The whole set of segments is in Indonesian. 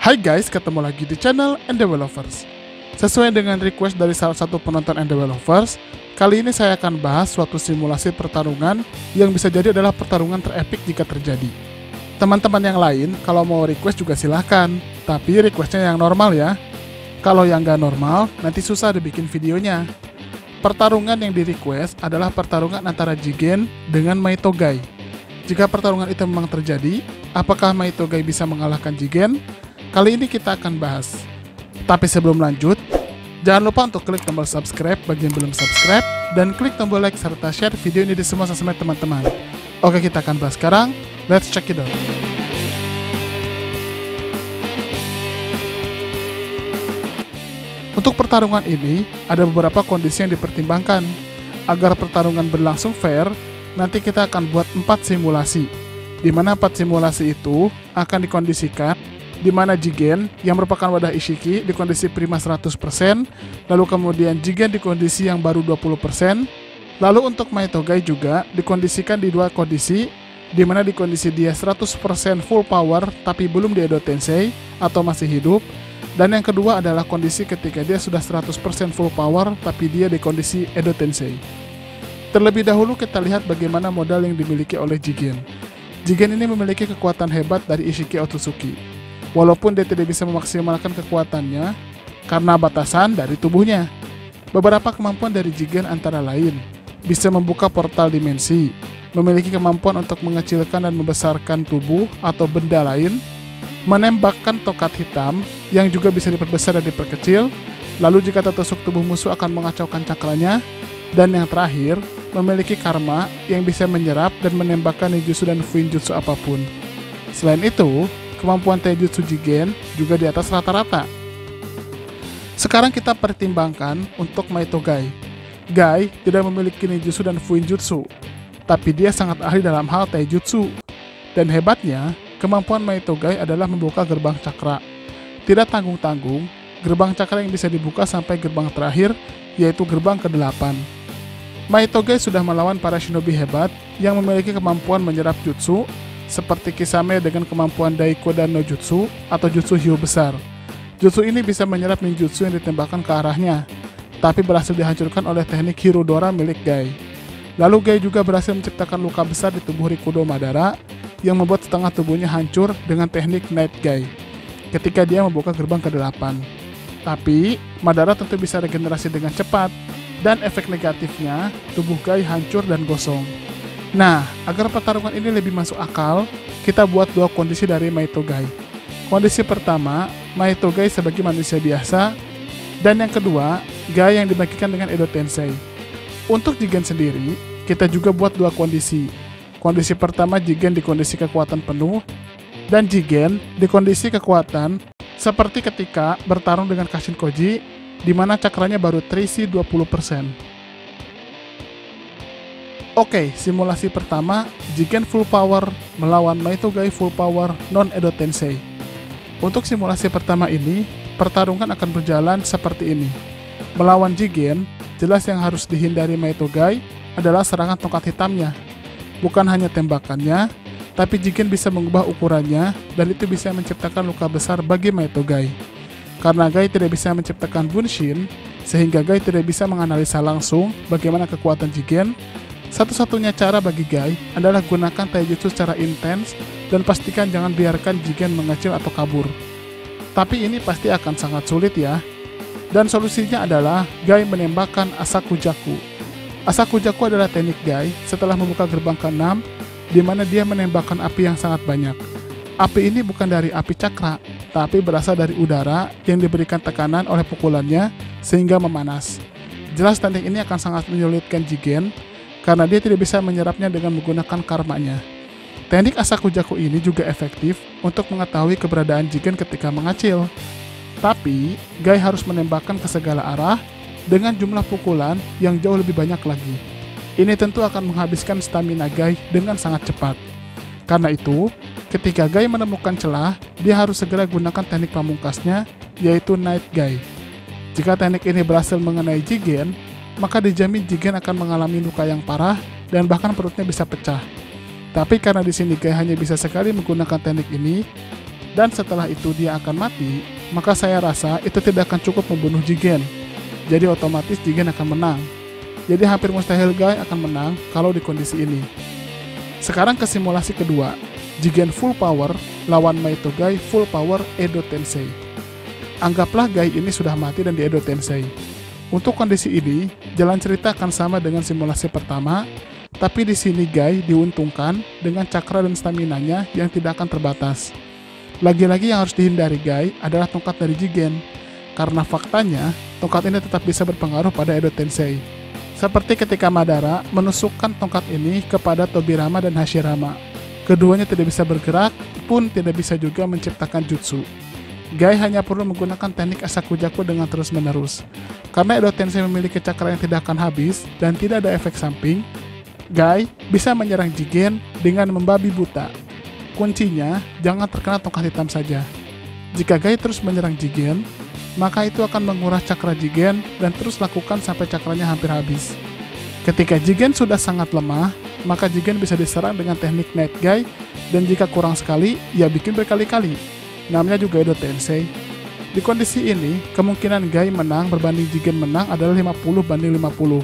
Hai guys, ketemu lagi di channel Endewelovers. Sesuai dengan request dari salah satu penonton Endewelovers, kali ini saya akan bahas suatu simulasi pertarungan yang bisa jadi adalah pertarungan terepik jika terjadi. Teman-teman yang lain, kalau mau request juga silahkan, tapi requestnya yang normal ya. Kalau yang nggak normal, nanti susah dibikin videonya. Pertarungan yang di-request adalah pertarungan antara Jigen dengan Maitogai. Jika pertarungan itu memang terjadi, apakah Maitogai bisa mengalahkan Jigen? Kali ini kita akan bahas. Tapi sebelum lanjut, jangan lupa untuk klik tombol subscribe bagi yang belum subscribe, dan klik tombol like serta share video ini di semua sosmed teman-teman. Oke, kita akan bahas sekarang. Let's check it out. Untuk pertarungan ini, ada beberapa kondisi yang dipertimbangkan. Agar pertarungan berlangsung fair, nanti kita akan buat 4 simulasi. Di mana 4 simulasi itu akan dikondisikan di mana Jigen yang merupakan wadah Ishiki di kondisi prima 100%, lalu kemudian Jigen di kondisi yang baru 20%, lalu untuk Maitogai juga dikondisikan di dua kondisi, di mana di kondisi dia 100% full power tapi belum di Edo Tensei atau masih hidup, dan yang kedua adalah kondisi ketika dia sudah 100% full power tapi dia di kondisi Edo Tensei. Terlebih dahulu kita lihat bagaimana modal yang dimiliki oleh Jigen. Jigen ini memiliki kekuatan hebat dari Ishiki Otsutsuki. Walaupun dia tidak bisa memaksimalkan kekuatannya karena batasan dari tubuhnya. Beberapa kemampuan dari Jigen antara lain bisa membuka portal dimensi, memiliki kemampuan untuk mengecilkan dan membesarkan tubuh atau benda lain, menembakkan tokat hitam yang juga bisa diperbesar dan diperkecil, lalu jika tertusuk tubuh musuh akan mengacaukan cakranya, dan yang terakhir, memiliki karma yang bisa menyerap dan menembakkan ninjutsu dan fuinjutsu apapun. Selain itu, kemampuan taijutsu Jigen juga di atas rata-rata. Sekarang kita pertimbangkan untuk Maitogai. Gai tidak memiliki ninjutsu dan fuinjutsu, tapi dia sangat ahli dalam hal taijutsu. Dan hebatnya, kemampuan Maitogai adalah membuka gerbang cakra. Tidak tanggung-tanggung, gerbang cakra yang bisa dibuka sampai gerbang terakhir, yaitu gerbang ke-8. Maitogai sudah melawan para shinobi hebat yang memiliki kemampuan menyerap jutsu, seperti Kisame dengan kemampuan Daiko dan no Jutsu atau Jutsu Hiu besar. Jutsu ini bisa menyerap ninjutsu yang ditembakkan ke arahnya, tapi berhasil dihancurkan oleh teknik Hirodora milik Gai. Lalu Gai juga berhasil menciptakan luka besar di tubuh Rikudo Madara yang membuat setengah tubuhnya hancur dengan teknik Night Gai ketika dia membuka gerbang ke-8. Tapi, Madara tentu bisa regenerasi dengan cepat, dan efek negatifnya, tubuh Gai hancur dan gosong. Nah, agar pertarungan ini lebih masuk akal, kita buat dua kondisi dari Maitogai. Kondisi pertama, Maitogai sebagai manusia biasa, dan yang kedua, Gai yang dibagikan dengan Edo Tensei. Untuk Jigen sendiri, kita juga buat dua kondisi. Kondisi pertama, Jigen di kondisi kekuatan penuh, dan Jigen di kondisi kekuatan seperti ketika bertarung dengan Kashin Koji, di mana cakranya baru terisi 20%. Oke, simulasi pertama, Jigen full power melawan Maitogai full power non-Edo Tensei. Untuk simulasi pertama ini, pertarungan akan berjalan seperti ini. Melawan Jigen, jelas yang harus dihindari Maitogai adalah serangan tongkat hitamnya. Bukan hanya tembakannya, tapi Jigen bisa mengubah ukurannya dan itu bisa menciptakan luka besar bagi Maitogai. Karena Gai tidak bisa menciptakan bunshin, sehingga Gai tidak bisa menganalisa langsung bagaimana kekuatan Jigen. Satu-satunya cara bagi Gai adalah gunakan taijutsu secara intens dan pastikan jangan biarkan Jigen mengecil atau kabur. Tapi ini pasti akan sangat sulit ya. Dan solusinya adalah Gai menembakkan Asakujaku. Asakujaku adalah teknik Gai setelah membuka gerbang ke-6, di mana dia menembakkan api yang sangat banyak. Api ini bukan dari api cakra, tapi berasal dari udara yang diberikan tekanan oleh pukulannya sehingga memanas. Jelas teknik ini akan sangat menyulitkan Jigen, karena dia tidak bisa menyerapnya dengan menggunakan karmanya. Teknik Asakujaku ini juga efektif untuk mengetahui keberadaan Jigen ketika mengacil. Tapi, Gai harus menembakkan ke segala arah dengan jumlah pukulan yang jauh lebih banyak lagi. Ini tentu akan menghabiskan stamina Gai dengan sangat cepat. Karena itu, ketika Gai menemukan celah, dia harus segera gunakan teknik pamungkasnya, yaitu Night Gai. Jika teknik ini berhasil mengenai Jigen, maka dijamin Jigen akan mengalami luka yang parah dan bahkan perutnya bisa pecah. Tapi karena di sini Guy hanya bisa sekali menggunakan teknik ini, dan setelah itu dia akan mati, maka saya rasa itu tidak akan cukup membunuh Jigen. Jadi otomatis Jigen akan menang. Jadi hampir mustahil Guy akan menang kalau di kondisi ini. Sekarang ke simulasi kedua, Jigen full power lawan Maito Guy full power Edo Tensei. Anggaplah Guy ini sudah mati dan di Edo Tensei. Untuk kondisi ini, jalan cerita akan sama dengan simulasi pertama, tapi di sini Guy diuntungkan dengan cakra dan stamina-nya yang tidak akan terbatas. Lagi-lagi yang harus dihindari Guy adalah tongkat dari Jigen, karena faktanya tongkat ini tetap bisa berpengaruh pada Edo Tensei. Seperti ketika Madara menusukkan tongkat ini kepada Tobirama dan Hashirama. Keduanya tidak bisa bergerak, pun tidak bisa juga menciptakan jutsu. Guy hanya perlu menggunakan teknik Asakujaku dengan terus-menerus. Karena Edo Tensei memiliki cakra yang tidak akan habis dan tidak ada efek samping, Guy bisa menyerang Jigen dengan membabi buta. Kuncinya, jangan terkena tongkat hitam saja. Jika Guy terus menyerang Jigen, maka itu akan menguras cakra Jigen dan terus lakukan sampai cakranya hampir habis. Ketika Jigen sudah sangat lemah, maka Jigen bisa diserang dengan teknik Night Guy, dan jika kurang sekali, ya bikin berkali-kali. Namanya juga Edo Tensei. Di kondisi ini, kemungkinan Guy menang berbanding Jigen menang adalah 50-50.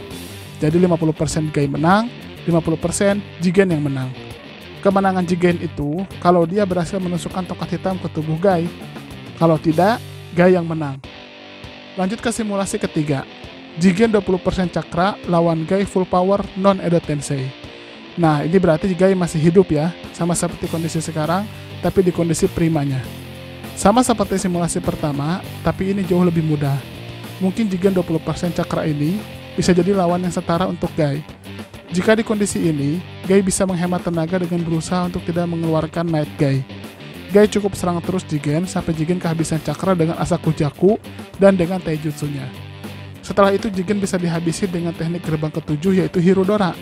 Jadi 50% Guy menang, 50% Jigen yang menang. Kemenangan Jigen itu kalau dia berhasil menusukkan tongkat hitam ke tubuh Guy. Kalau tidak, Guy yang menang. Lanjut ke simulasi ketiga. Jigen 20% cakra lawan Guy full power non Edo Tensei. Nah, ini berarti Guy masih hidup ya, sama seperti kondisi sekarang, tapi di kondisi primanya. Sama seperti simulasi pertama, tapi ini jauh lebih mudah. Mungkin Jigen 20% cakra ini bisa jadi lawan yang setara untuk Guy. Jika di kondisi ini, Guy bisa menghemat tenaga dengan berusaha untuk tidak mengeluarkan Night Guy. Guy cukup serang terus Jigen sampai Jigen kehabisan cakra dengan Asakujaku dan dengan taijutsunya. Setelah itu Jigen bisa dihabisi dengan teknik gerbang ketujuh yaitu Hirodora.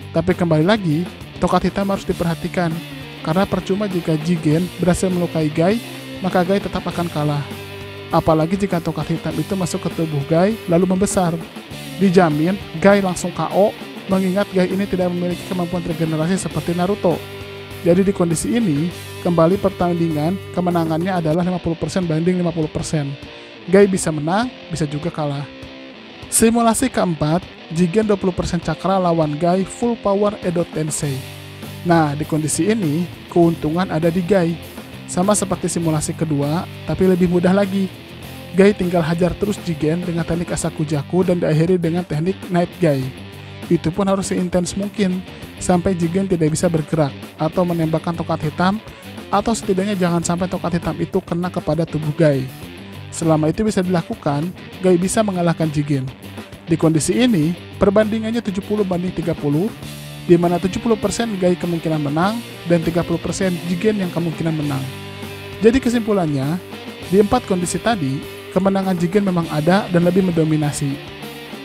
Tapi kembali lagi, tongkat hitam harus diperhatikan, karena percuma jika Jigen berhasil melukai Guy, maka Guy tetap akan kalah. Apalagi jika tongkat hitam itu masuk ke tubuh Guy lalu membesar. Dijamin Guy langsung KO, mengingat Guy ini tidak memiliki kemampuan regenerasi seperti Naruto. Jadi di kondisi ini, kembali pertandingan, kemenangannya adalah 50% banding 50%. Guy bisa menang, bisa juga kalah. Simulasi keempat, Jigen 20% cakra lawan Guy full power Edo Tensei. Nah, di kondisi ini, keuntungan ada di Guy. Sama seperti simulasi kedua, tapi lebih mudah lagi. Guy tinggal hajar terus Jigen dengan teknik Asakujaku dan diakhiri dengan teknik Night Guy. Itu pun harus seintens mungkin, sampai Jigen tidak bisa bergerak, atau menembakkan tongkat hitam, atau setidaknya jangan sampai tongkat hitam itu kena kepada tubuh Guy. Selama itu bisa dilakukan, Guy bisa mengalahkan Jigen. Di kondisi ini, perbandingannya 70-30, di mana 70% Guy kemungkinan menang, dan 30% Jigen yang kemungkinan menang. Jadi kesimpulannya, di 4 kondisi tadi, kemenangan Jigen memang ada dan lebih mendominasi.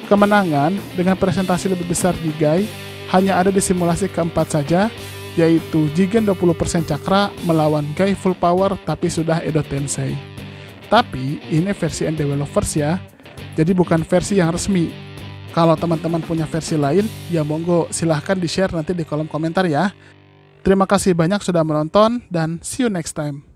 Kemenangan dengan presentasi lebih besar di Guy hanya ada di simulasi keempat saja, yaitu Jigen 20% cakra melawan Guy full power tapi sudah Edo Tensei. Tapi ini versi Endeavors ya, jadi bukan versi yang resmi. Kalau teman-teman punya versi lain, ya monggo silahkan di-share nanti di kolom komentar ya. Terima kasih banyak sudah menonton dan see you next time.